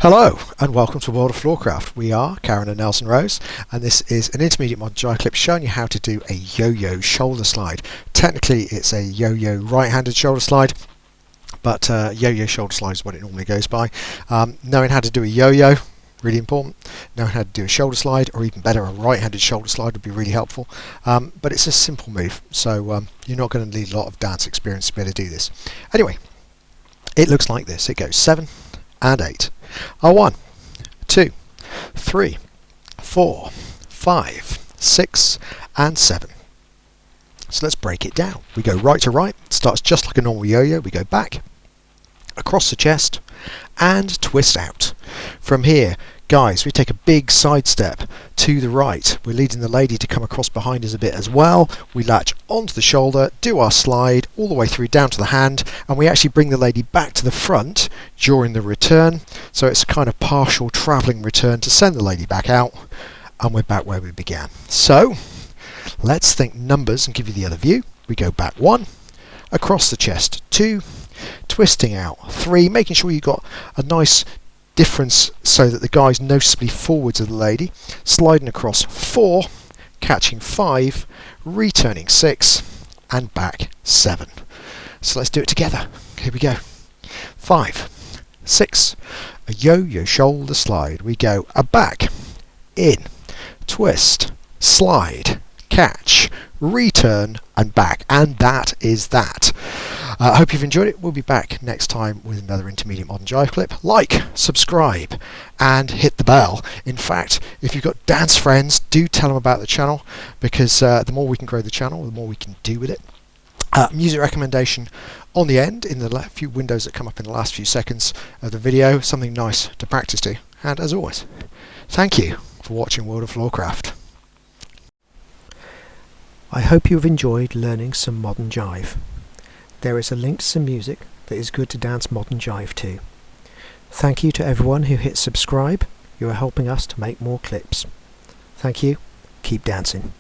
Hello and welcome to World of Floorcraft. We are Karen and Nelson Rose, and this is an Intermediate Modern Jive Clip showing you how to do a yo-yo shoulder slide. Technically it's a yo-yo right-handed shoulder slide, but yo-yo shoulder slide is what it normally goes by. Knowing how to do a yo-yo, really important. Knowing how to do a shoulder slide, or even better, a right-handed shoulder slide would be really helpful. But it's a simple move, so you're not going to need a lot of dance experience to be able to do this. Anyway, it looks like this. It goes 7 and 8. 1, 2, 3, 4, 5, 6 and 7. So let's break it down. We go right to right. It starts just like a normal yo-yo. We go back, across the chest and twist out. From here, guys, we take a big side step to the right. We're leading the lady to come across behind us a bit as well. We latch onto the shoulder, do our slide all the way through down to the hand, and we actually bring the lady back to the front during the return. So it's a kind of partial travelling return to send the lady back out, and we're back where we began. So let's think numbers and give you the other view. We go back 1, across the chest 2, twisting out 3, making sure you've got a nice difference so that the guy's noticeably forwards of the lady, sliding across 4, catching 5, returning 6 and back 7. So let's do it together. Here we go. 5, 6, a yo-yo shoulder slide. We go a back, in, twist, slide, catch, return and back, and that is that. I hope you've enjoyed it. We'll be back next time with another Intermediate Modern Jive Clip. Like, subscribe and hit the bell. In fact, if you've got dance friends, do tell them about the channel, because the more we can grow the channel, the more we can do with it. Music recommendation on the end in the few windows that come up in the last few seconds of the video, something nice to practice to. And as always, thank you for watching World of Floorcraft. I hope you've enjoyed learning some modern jive. There is a link to some music that is good to dance modern jive to. Thank you to everyone who hit subscribe. You are helping us to make more clips. Thank you. Keep dancing.